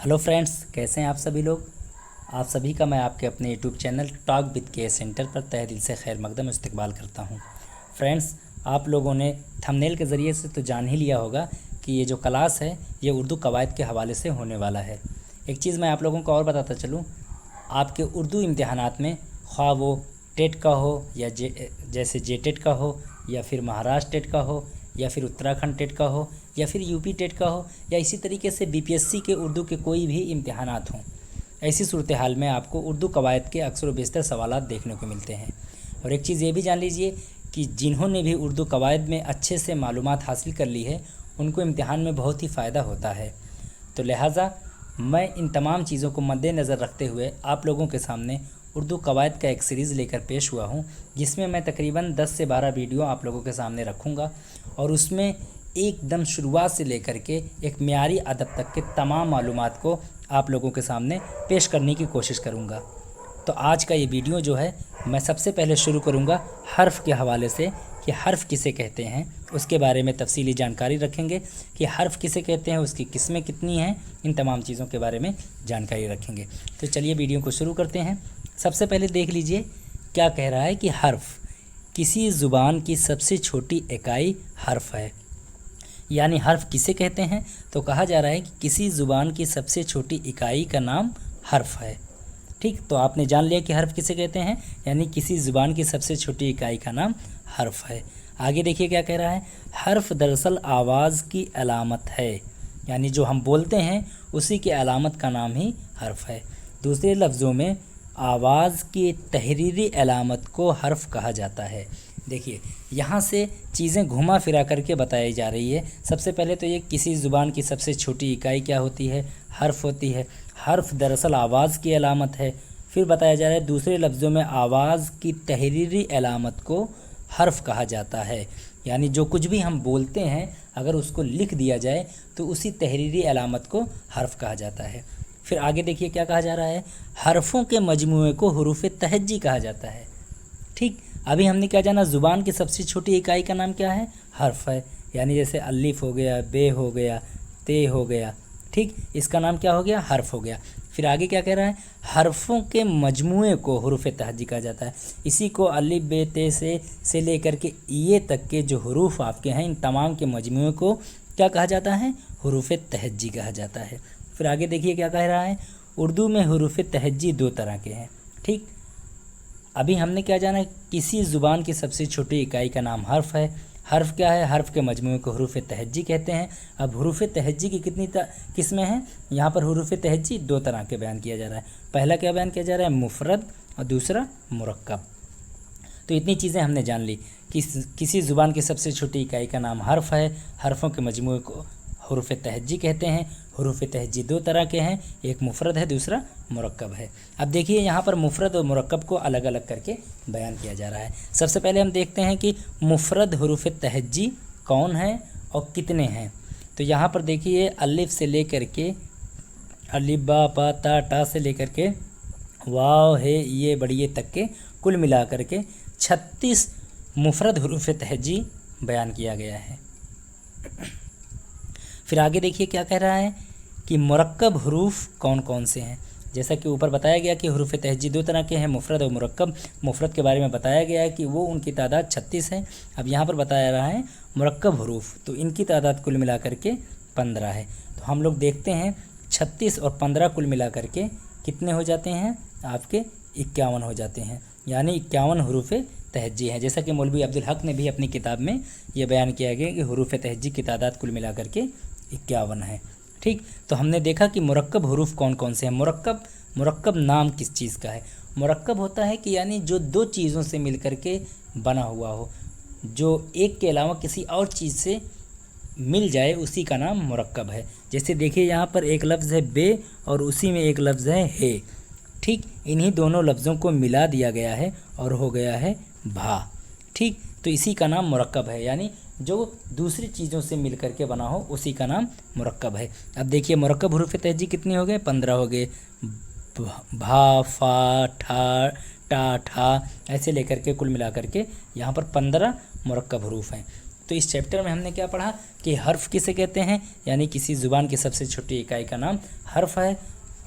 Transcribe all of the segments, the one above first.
Hello friends, कैसे हैं आप सभी लोग। आप सभी का मैं आपके अपने यूट्यूब चैनल टॉक विद के सेंटर पर तहे दिल से खैर मकदम इस्तकबाल करता हूं। फ्रेंड्स, आप लोगों ने थंबनेल के ज़रिए से तो जान ही लिया होगा कि ये जो क्लास है ये उर्दू कवायद के हवाले से होने वाला है। एक चीज़ मैं आप लोगों को और बताता चलूँ, आपके उर्दू इम्तिहानात में ख्वाह वो टेट का हो या जैसे जे टेट का हो या फिर महाराष्ट्र टेट का हो या फिर उत्तराखंड टेट का हो या फिर यूपी टेट का हो या इसी तरीके से बीपीएससी के उर्दू के कोई भी इम्तिहानात हों, ऐसी सूरत हाल में आपको उर्दू कवायद के अक्सर व बेशतर सवालात देखने को मिलते हैं। और एक चीज़ ये भी जान लीजिए कि जिन्होंने भी उर्दू कवायद में अच्छे से मालूमात हासिल कर ली है उनको इम्तिहान में बहुत ही फ़ायदा होता है। तो लिहाजा मैं इन तमाम चीज़ों को मद्देनज़र रखते हुए आप लोगों के सामने उर्दू कवायद का एक सीरीज़ लेकर पेश हुआ हूँ, जिसमें मैं तकरीबन 10 से 12 वीडियो आप लोगों के सामने रखूँगा और उसमें एकदम शुरुआत से लेकर के एक मियारी अदब तक के तमाम मालूमात को आप लोगों के सामने पेश करने की कोशिश करूँगा। तो आज का ये वीडियो जो है मैं सबसे पहले शुरू करूँगा हर्फ़ के हवाले से कि हर्फ़ किसे कहते हैं, उसके बारे में तफसीली जानकारी रखेंगे कि हर्फ़ किसे कहते हैं, उसकी किस्में कितनी हैं, इन तमाम चीज़ों के बारे में जानकारी रखेंगे। तो चलिए वीडियो को शुरू करते हैं। सबसे पहले देख लीजिए क्या कह रहा है कि हर्फ़ किसी ज़ुबान की सबसे छोटी इकाई हर्फ़ है। यानी हर्फ़ किसे कहते हैं, तो कहा जा रहा है कि किसी ज़ुबान की सबसे छोटी इकाई का नाम हर्फ़ है। ठीक, तो आपने जान लिया कि हर्फ़ किसे कहते हैं, यानी किसी ज़ुबान की सबसे छोटी इकाई का नाम हर्फ़ है। आगे देखिए क्या कह रहा है, हर्फ़ दरअसल आवाज़ की अलामत है, यानी जो हम बोलते हैं उसी की अलामत का नाम ही हर्फ़ है। दूसरे लफ्ज़ों में आवाज़ की तहरीरी अलामत को हर्फ़ कहा जाता है। देखिए यहाँ से चीज़ें घुमा फिरा करके बताई जा रही है। सबसे पहले तो ये किसी ज़ुबान की सबसे छोटी इकाई क्या होती है, हर्फ़ होती है। हर्फ़ दरअसल आवाज़ की अलामत है। फिर बताया जा रहा है दूसरे लफ्ज़ों में आवाज़ की तहरीरी अलामत को हर्फ़ कहा जाता है, यानी जो कुछ भी हम बोलते हैं अगर उसको लिख दिया जाए तो उसी तहरीरी अलामत को हर्फ़ कहा जाता है। फिर आगे देखिए क्या कहा जा रहा है, हरफ़ों के मजमूए को हुरूफ़ तहज्जी कहा जाता है। ठीक, अभी हमने क्या जाना, ज़ुबान की सबसे छोटी इकाई का नाम क्या है, हर्फ़ है। यानी जैसे अलिफ हो गया, बे हो गया, ते हो गया, ठीक, इसका नाम क्या हो गया, हर्फ़ हो गया। फिर आगे क्या कह रहा है, हरफ़ों के मजमूए को हुरूफ़ तहज्जी कहा जाता है। इसी को अलिफ बे ते से लेकर के ये तक के जो हुरूफ़ आपके हैं इन तमाम के मजमूए को क्या कहा जाता है, हुरूफ़ तहज्जी कहा जाता है। फिर आगे देखिए क्या कह रहा है, उर्दू में हुरूफ़ तहज्जी दो तरह के हैं। ठीक, अभी हमने क्या जाना, किसी ज़ुबान की सबसे छोटी इकाई का नाम हर्फ़ है। हर्फ़ क्या है, हर्फ़ के मजमूए को हुरूफ़ तहज्जी कहते हैं। अब हुरूफ़ तहज्जी की कितनी किस्में हैं, यहाँ पर हुरूफ़ तहज्जी दो तरह के बयान किया जा रहा है। पहला क्या बयान किया जा रहा है, मुफ़रद, और दूसरा मुरक्कब। तो इतनी चीज़ें हमने जान ली कि किसी ज़ुबान की सबसे छोटी इकाई का नाम हर्फ़ है, हरफ़ों के मजमूए को हुरूफ़ तहज्जी कहते हैं। हुरूफ़ तहज्जी दो तरह के हैं, एक मुफ़रद है, दूसरा मुरक्कब है। अब देखिए यहाँ पर मुफ़रद और मुरक्कब को अलग अलग करके बयान किया जा रहा है। सबसे पहले हम देखते हैं कि मुफ़रद हुरूफ़ तहज्जी कौन है और कितने हैं। तो यहाँ पर देखिए अलिफ से लेकर के अलिफ बा पा ता टा से लेकर के वाव है ये बड़िए तक के कुल मिला कर के 36 मुफ़रद हुरूफ़ तहज्जी बयान किया गया है। फिर आगे देखिए क्या कह रहा है कि मुरक्कब हरूफ कौन कौन से हैं। जैसा कि ऊपर बताया गया कि हुरूफ़ तहज्जी दो तरह के हैं, मुफ़रद और मुरक्कब। मुफ़रद के बारे में बताया गया है कि वो उनकी तादाद 36 है। अब यहाँ पर बताया रहा है मुरक्कब हरूफ, तो इनकी तादाद कुल मिला करके 15 है। तो हम लोग देखते हैं 36 और 15 कुल मिला करके कितने हो जाते हैं, आपके 51 हो जाते हैं, यानी 51 हुरूफ़ तहज्जी हैं। जैसा कि मौलवी अब्दुल हक ने भी अपनी किताब में ये बयान किया गया कि हुरूफ़ तहज्जी की तादाद कुल मिला करके 51 है। ठीक, तो हमने देखा कि मुरक्कब हुरूफ़ कौन कौन से हैं। मुरक्कब नाम किस चीज़ का है, मुरक्कब होता है कि यानी जो दो चीज़ों से मिलकर के बना हुआ हो, जो एक के अलावा किसी और चीज़ से मिल जाए, उसी का नाम मुरक्कब है। जैसे देखिए यहाँ पर एक लफ्ज़ है बे और उसी में एक लफ्ज़ है। ठीक, इन्हीं दोनों लफ्ज़ों को मिला दिया गया है और हो गया है भा। ठीक, तो इसी का नाम मुरक्कब है, यानी जो दूसरी चीज़ों से मिल कर के बना हो उसी का नाम मुरक्कब है। अब देखिए मुरक्कब हुरूफ़ तहज्जी कितने हो गए, 15 हो गए। भा फा ठा टा ठा ऐसे लेकर के कुल मिला कर के यहाँ पर 15 मुरक्कब हरूफ हैं। तो इस चैप्टर में हमने क्या पढ़ा कि हर्फ किसे कहते हैं, यानी किसी ज़ुबान की सबसे छोटी इकाई का नाम हर्फ है।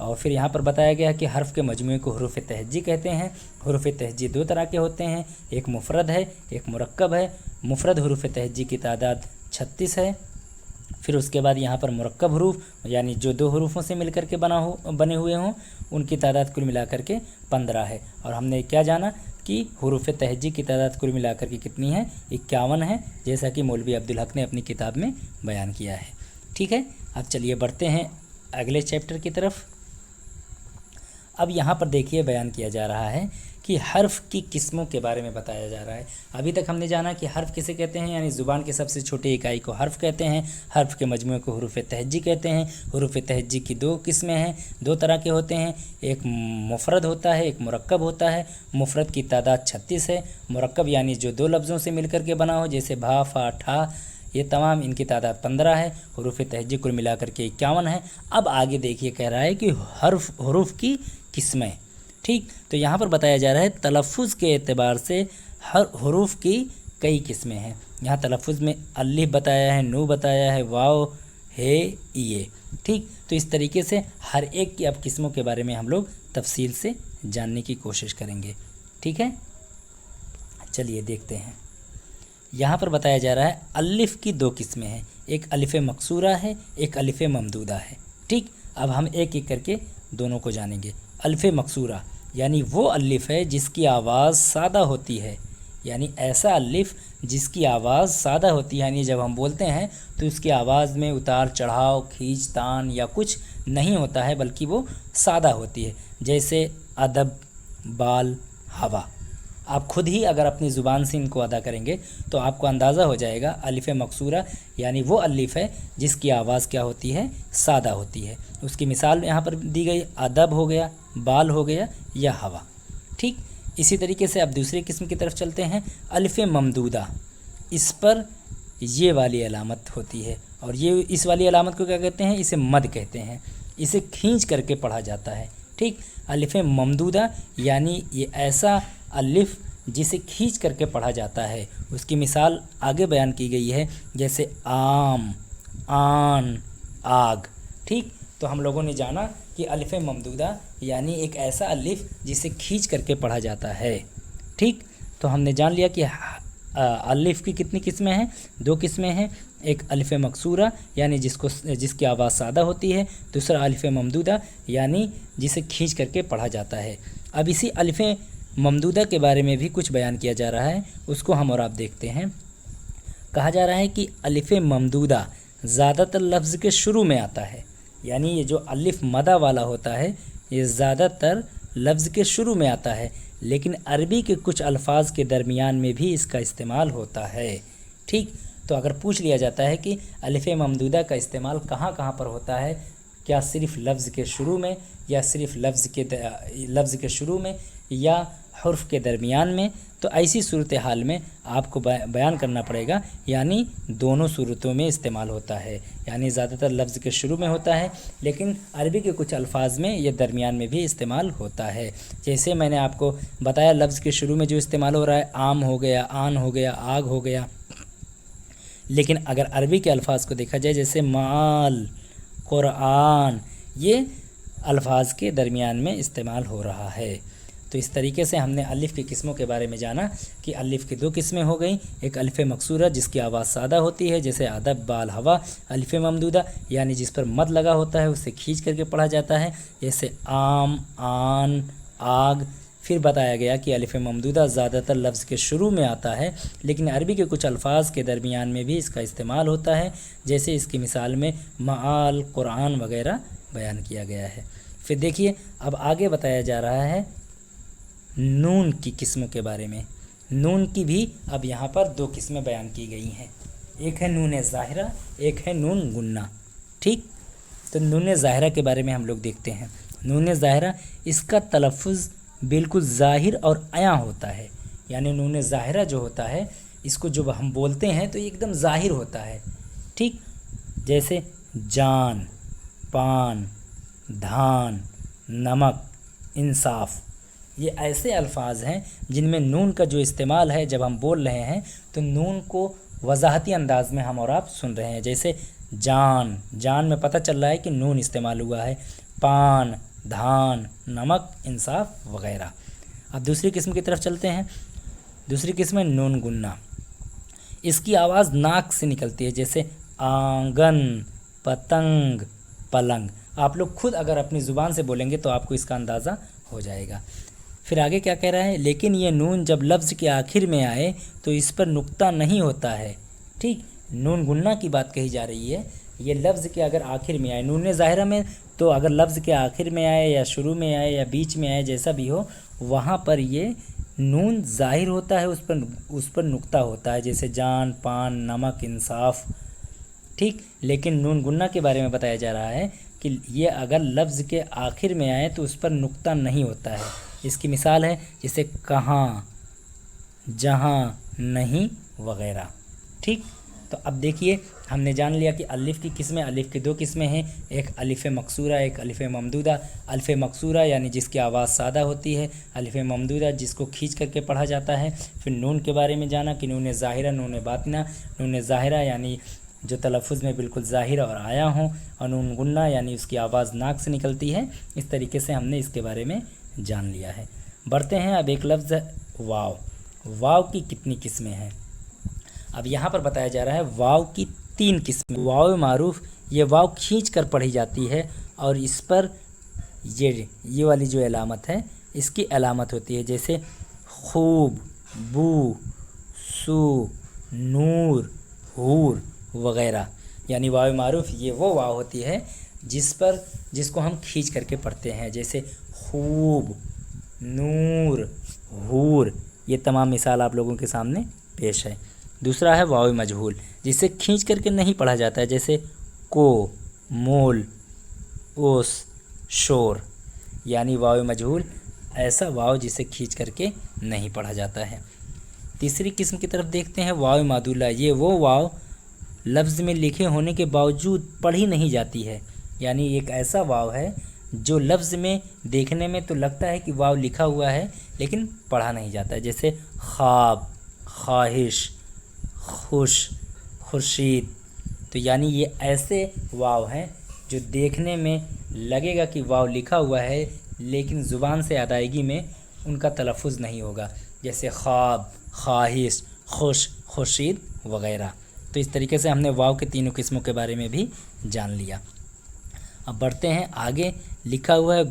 और फिर यहाँ पर बताया गया कि हर्फ के मजमूए को हुरूफ तहज्जी कहते हैं। हुरूफ तहज्जी दो तरह के होते हैं, एक मुफरद है, एक मुरक्कब है। मुफरद हुरूफ तहज्जी की तादाद 36 है। फिर उसके बाद यहाँ पर मुरक्कब हरूफ, यानी जो दो हरूफों से मिलकर के बने हुए हों, उनकी तादाद कुल मिलाकर के 15 है। और हमने क्या जाना कि हुरूफ तहज्जी की तादाद कुल मिलाकर के कितनी है, 51 है, जैसा कि मौलवी अब्दुल हक ने अपनी किताब में बयान किया है। ठीक है, अब चलिए बढ़ते हैं अगले चैप्टर की तरफ। अब यहाँ पर देखिए बयान किया जा रहा है कि हर्फ की किस्मों के बारे में बताया जा रहा है। अभी तक हमने जाना कि हर्फ किसे कहते हैं, यानी ज़ुबान की सबसे छोटी इकाई को हर्फ कहते हैं। हर्फ के मजमूए को हुरूफ तहज्जी कहते हैं। हुरूफ तहज्जी की दो किस्में हैं, दो तरह के होते हैं, एक मुफरद होता है, एक मुरक्कब होता है। मुफरद की तादाद 36 है। मुरक्कब यानी जो दो लफ्ज़ों से मिलकर के बना हो, जैसे भा, फा, ठा, ये तमाम, इनकी तादाद 15 है। हुरूफ तहज्जी कुल मिलाकर के 51 है। अब आगे देखिए कह रहा है कि हरूफ की किस्में। ठीक, तो यहाँ पर बताया जा रहा है तलफ़ुज़ के एतबार से हर हरूफ की कई किस्में हैं। यहाँ तलफ़ुज़ में अलिफ बताया है, नू बताया है, वाव है, ये। ठीक, तो इस तरीके से हर एक की अब किस्मों के बारे में हम लोग तफसील से जानने की कोशिश करेंगे। ठीक है, चलिए देखते हैं। यहाँ पर बताया जा रहा है अलिफ की दो किस्में हैं, एक अलिफ़ मकसूरा है, एक अलिफ़ ममदूदा है। ठीक, अब हम एक एक करके दोनों को जानेंगे। अलिफ़ मकसूरा यानी वो अलिफ़ है जिसकी आवाज़ सादा होती है, यानी ऐसा अलिफ़ जिसकी आवाज़ सादा होती है, यानी जब हम बोलते हैं तो उसकी आवाज़ में उतार चढ़ाव, खींच तान या कुछ नहीं होता है, बल्कि वो सादा होती है, जैसे अदब, बाल, हवा। आप खुद ही अगर अपनी ज़ुबान से इनको अदा करेंगे तो आपको अंदाज़ा हो जाएगा अलिफ़ मकसूरा यानी वो अलिफ़ है जिसकी आवाज़ क्या होती है, सादा होती है। उसकी मिसाल यहाँ पर दी गई, अदब हो गया, बाल हो गया या हवा। ठीक, इसी तरीके से अब दूसरी किस्म की तरफ चलते हैं, अलिफ़ ममदूदा। इस पर ये वाली अलामत होती है, और ये इस वाली अलामत को क्या कहते हैं, इसे मद कहते हैं। इसे खींच करके पढ़ा जाता है। ठीक, अलिफ़ ममदूदा यानी ये ऐसा अलिफ़ जिसे खींच करके पढ़ा जाता है। उसकी मिसाल आगे बयान की गई है, जैसे आम, आन, आग। ठीक, तो हम लोगों ने जाना कि अलिफ़ ममदूदा यानी एक ऐसा अलिफ़ जिसे खींच करके पढ़ा जाता है। ठीक, तो हमने जान लिया कि अलिफ़ की कितनी किस्में हैं, दो किस्में हैं, एक अलिफ़ मकसूरा यानी जिसकी आवाज़ सादा होती है, दूसरा अलिफ़ ममदूदा यानी जिसे खींच करके पढ़ा जाता है। अब इसी अलिफ़ ममदूदा के बारे में भी कुछ बयान किया जा रहा है, उसको हम और आप देखते हैं। कहा जा रहा है कि अलिफ़ ममदूदा ज़्यादातर लफ्ज़ के शुरू में आता है, यानी ये जो अलिफ़ मदा वाला होता है ये ज़्यादातर लफ्ज़ के शुरू में आता है, लेकिन अरबी के कुछ अल्फाज के दरमियान में भी इसका इस्तेमाल होता है। ठीक, तो अगर पूछ लिया जाता है कि अलिफ़ ममदूदा का इस्तेमाल कहाँ कहाँ पर होता है, क्या सिर्फ़ लफ्ज़ के शुरू में, या सिर्फ़ लफ्ज़ के शुरू में, या हर्फ के दरमियान में, तो ऐसी सूरत हाल में आपको बयान करना पड़ेगा, यानी दोनों सूरतों में इस्तेमाल होता है। यानी ज़्यादातर लफ्ज़ के शुरू में होता है, लेकिन अरबी के कुछ अल्फाज में या दरमियान में भी इस्तेमाल होता है। जैसे मैंने आपको बताया लफ्ज़ के शुरू में जो इस्तेमाल हो रहा है, आम हो गया, आन हो गया, आग हो गया। लेकिन अगर अरबी के अल्फाज को देखा जाए, जैसे माल, कुरान, ये अल्फाज के दरमियान में इस्तेमाल हो रहा है। तो इस तरीके से हमने अलिफ़ की किस्मों के बारे में जाना कि अलिफ़ की दो किस्में हो गई, एक अलिफ़ मकसूरा जिसकी आवाज़ सादा होती है, जैसे अदब, बाल, हवा। अलिफ़ ममदूदा यानी जिस पर मद लगा होता है, उसे खींच करके पढ़ा जाता है, जैसे आम, आन, आग। फिर बताया गया कि अलिफ़ ममदूदा ज़्यादातर लफ्ज़ के शुरू में आता है, लेकिन अरबी के कुछ अल्फाज के दरमियान में भी इसका इस्तेमाल होता है, जैसे इसकी मिसाल में माल, कुरान वगैरह बयान किया गया है। फिर देखिए अब आगे बताया जा रहा है नून की किस्मों के बारे में। नून की भी अब यहाँ पर दो किस्में बयान की गई हैं, एक है नून ज़ाहिरा, एक है नून गुन्ना। ठीक, तो नून ज़ाहिरा के बारे में हम लोग देखते हैं। नून ज़ाहिरा, इसका तलफ़ुज़ बिल्कुल ज़ाहिर और अयां होता है, यानी नून ज़ाहिरा जो होता है इसको जब हम बोलते हैं तो ये एकदम ज़ाहिर होता है। ठीक, जैसे जान, पान, धान, नमक, इंसाफ, ये ऐसे अल्फाज हैं जिनमें नून का जो इस्तेमाल है, जब हम बोल रहे हैं तो नून को वजाहती अंदाज में हम और आप सुन रहे हैं। जैसे जान, जान में पता चल रहा है कि नून इस्तेमाल हुआ है। पान, धान, नमक, इंसाफ वगैरह। अब दूसरी किस्म की तरफ चलते हैं। दूसरी किस्म है नून गुन्ना। इसकी आवाज़ नाक से निकलती है, जैसे आंगन, पतंग, पलंग। आप लोग खुद अगर अपनी ज़ुबान से बोलेंगे तो आपको इसका अंदाज़ा हो जाएगा। फिर आगे क्या कह रहा है, लेकिन ये नून जब लफ्ज़ के आखिर में आए तो इस पर नुक्ता नहीं होता है। ठीक, नून गुन्ना की बात कही जा रही है। ये लफ्ज़ के अगर आखिर में आए, नून ज़ाहिरा में, तो अगर लफ्ज़ के आखिर में आए या शुरू में आए या बीच में आए, जैसा भी हो, वहाँ पर ये नून ज़ाहिर होता है, उस पर नुक्ता होता है, जैसे जान, पान, नमक, इंसाफ। ठीक, लेकिन नून गुन्ना के बारे में बताया जा रहा है कि ये अगर लफ्ज़ के आखिर में आए तो उस पर नुक्ता नहीं होता है। इसकी मिसाल है जैसे कहाँ, जहाँ, नहीं वगैरह। ठीक, तो अब देखिए हमने जान लिया कि अलिफ़ की किस्में, अलिफ़ की दो किस्में हैं, एक अलिफ़ मकसूरा, एक अलिफ़ ममदूदा। अलिफ़ मकसूरा यानी जिसकी आवाज़ सादा होती है, अलिफ़ ममदूदा जिसको खींच करके पढ़ा जाता है। फिर नून के बारे में जाना कि नून ज़ाहिरा, नून बातिना। नून ज़ाहिरा यानी जो तलफ़ुज़ में बिल्कुल ज़ाहिर और आया हों, और नून गुन्ना यानी उसकी आवाज़ नाक से निकलती है। इस तरीके से हमने इसके बारे में जान लिया है। बढ़ते हैं, अब एक लफ्ज़ वाव। वाव की कितनी किस्में हैं? अब यहाँ पर बताया जा रहा है वाव की 3 किस्में। वाव मारूफ, ये वाव खींच कर पढ़ी जाती है और इस पर ये वाली जो अलामत है, इसकी अलामत होती है, जैसे खूब, बू, सू, नूर, हूर वगैरह। यानी वाव मारूफ ये वो वाव होती है जिसको हम खींच करके पढ़ते हैं, जैसे खूब, नूर, हूर। ये तमाम मिसाल आप लोगों के सामने पेश है। दूसरा है वाव मजहूल, जिसे खींच करके नहीं पढ़ा जाता है, जैसे को, मोल, ओस, शोर। यानी वाव मजहूल ऐसा वाव जिसे खींच करके नहीं पढ़ा जाता है। तीसरी किस्म की तरफ देखते हैं, वाव मादूला। ये वो वाव लफ्ज़ में लिखे होने के बावजूद पढ़ी नहीं जाती है। यानी एक ऐसा वाव है जो लफ्ज़ में देखने में तो लगता है कि वाव लिखा हुआ है, लेकिन पढ़ा नहीं जाता है, जैसे ख्वाब, ख्वाहिश, खुश, खुर्शीद। तो यानी ये ऐसे वाव हैं जो देखने में लगेगा कि वाव लिखा हुआ है, लेकिन ज़ुबान से अदायगी में उनका तलफ़ुज़ नहीं होगा, जैसे ख्वाब, ख्वाहिश, खुश, खुर्शीद वगैरह। तो इस तरीके से हमने वाव के तीनों किस्मों के बारे में भी जान लिया। अब बढ़ते हैं आगे। लिखा हुआ है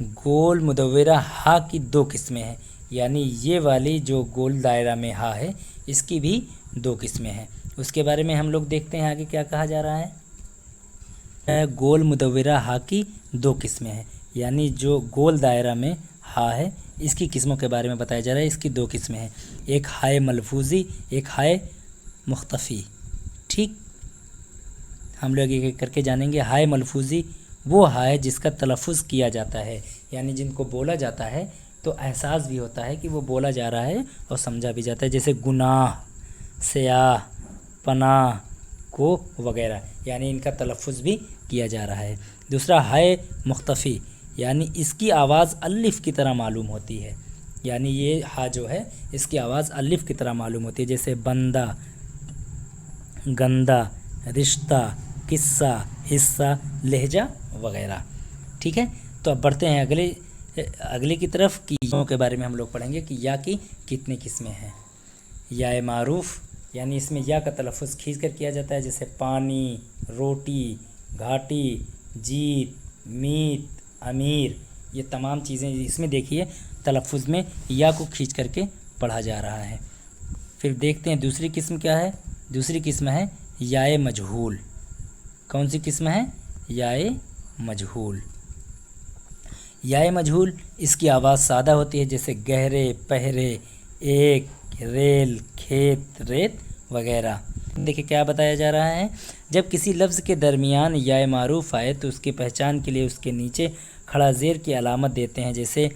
गोल मुदव्वरा हा की 2 किस्में हैं। यानी ये वाली जो गोल दायरा में हा है, इसकी भी 2 किस्में हैं। उसके बारे में हम लोग देखते हैं आगे क्या कहा जा रहा है। गोल मुदव्वरा हा की 2 किस्में हैं। यानी जो गोल दायरा में हा है, इसकी किस्मों के बारे में बताया जा रहा है। इसकी 2 किस्में हैं, एक हाय मलफूज़ी, एक हाय मुख्तफ़ी। ठीक, हम लोग एक एक करके जानेंगे। हाय मलफूज़ी वो हाय जिसका तलफ़ुज़ किया जाता है, यानी जिनको बोला जाता है तो एहसास भी होता है कि वो बोला जा रहा है और समझा भी जाता है, जैसे गुनाह, स्याह, पनाह, को वगैरह। यानी इनका तलफ़ुज़ भी किया जा रहा है। दूसरा हाय मुख्तफ़ी, यानी इसकी आवाज़ अलिफ़ की तरह मालूम होती है। यानी ये हा जो है इसकी आवाज़ अलिफ़ की तरह मालूम होती है, जैसे बंदा, गंदा, रिश्ता, किस्सा, हिस्सा, लहजा वगैरह। ठीक है, तो अब बढ़ते हैं अगले की तरफ कि याओं के बारे में हम लोग पढ़ेंगे कि या की कितनी किस्में हैं। या मारूफ़, यानी इसमें या का तलफ़ुज़ खींच कर किया जाता है, जैसे पानी, रोटी, घाटी, जीत, मीत, अमीर। ये तमाम चीज़ें इसमें देखिए तलफ़ुज़ में या को खींच करके पढ़ा जा रहा है। फिर देखते हैं दूसरी किस्म क्या है। दूसरी किस्म है याए मजहूल। कौन सी किस्म है? याए मजहूल। याए मजहूल इसकी आवाज़ सादा होती है, जैसे गहरे, पहरे, एक, रेल, खेत, रेत वगैरह। देखिए क्या बताया जा रहा है, जब किसी लफ्ज़ के दरमियान याए मारूफ़ आए तो उसकी पहचान के लिए उसके नीचे खड़ा ज़ेर की अलामत देते हैं। जैसे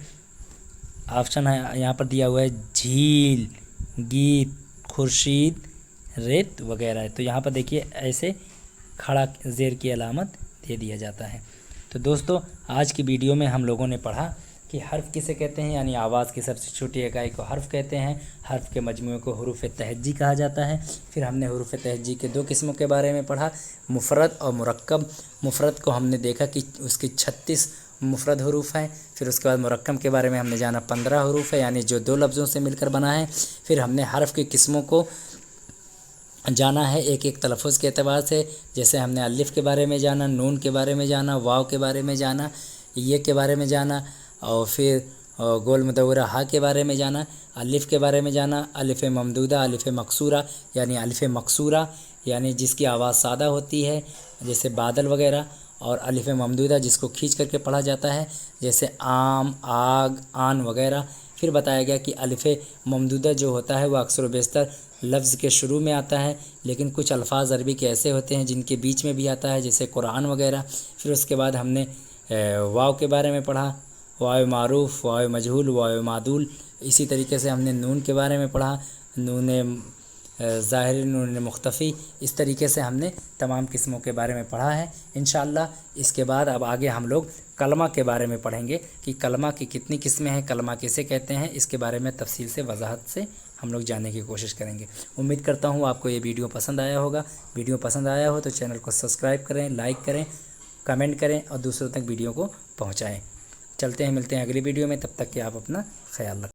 ऑप्शन है यहाँ पर दिया हुआ है झील, गीत, खुर्शीद, रेत वगैरह। तो यहाँ पर देखिए ऐसे खड़ा ज़ेर की अलामत दे दिया जाता है। तो दोस्तों आज की वीडियो में हम लोगों ने पढ़ा کہ حرف کسے کہتے ہیں، یعنی آواز کی سب سے چھوٹی اکائی کو حرف کہتے ہیں۔ حرف کے مجموعے کو حروف تہجی کہا جاتا ہے۔ پھر ہم نے حروف تہجی کے 2 قسموں کے بارے میں پڑھا، مفرد اور مرکب۔ مفرد کو ہم نے دیکھا کہ اس کی 36 مفرد حروف ہیں۔ پھر اس کے بعد مرکب کے بارے میں ہم نے جانا 15 حروف ہے، یعنی جو 2 لفظوں سے مل کر بنا ہے۔ پھر ہم نے حرف کی قسموں کو جانا ہے ایک ایک تلفظ کے اعتبار سے، جیسے ہم نے الف کے بارے میں جانا، نون کے بارے میں جانا، واو کے بارے میں جانا، یہ کے بارے میں جانا، اور پھر گول مدورہ ہا کے بارے میں جانا، الف کے بارے میں جانا، الف ممدودہ، الف مکسورہ، یعنی الف مکسورہ یعنی جس کی آواز سادہ ہوتی ہے جیسے بادل وغیرہ، اور الف ممدودہ جس کو کھینچ کر کے پڑھا جاتا ہے جیسے آم، آگ، آن وغیرہ۔ پھر بتایا گیا کہ الف ممدودہ جو ہوتا ہے وہ اکثر و بیشتر لفظ کے شروع میں آتا ہے، لیکن کچھ الفاظ عربی کے ایسے ہوتے ہیں جن کے بیچ میں بھی آتا ہے جیسے قرآن وغیرہ۔ پھر اس کے بعد ہم نے واو کے بارے میں پڑھا، واو معروف، واو مجہول، واو معدول۔ اسی طریقے سے ہم نے نون کے بارے میں پڑھا، نون ظاہر، نون مختفی۔ اس طریقے سے ہم نے تمام قسموں کے بارے میں پڑھا ہے۔ انشاءاللہ اس کے بعد اب آگے ہم لوگ کلمہ کے بارے میں پڑھیں گے کہ کلمہ کی کتنی قسمیں ہیں، کلمہ کیسے کہتے ہیں، اس کے بارے میں تفصیل سے وضاحت سے ہم لوگ جاننے کی کوشش کریں گے۔ امید کرتا ہوں آپ کو یہ ویڈیو پسند آیا ہوگا۔ ویڈیو پسند آیا ہو تو چینل کو سبسکرائب کریں، لائک کریں، کمنٹ کریں اور دوسروں تک ویڈیو کو پہنچائیں۔ چلتے ہیں، ملتے ہیں اگلی ویڈیو میں، تب تک کہ آپ اپنا خیال رکھیں۔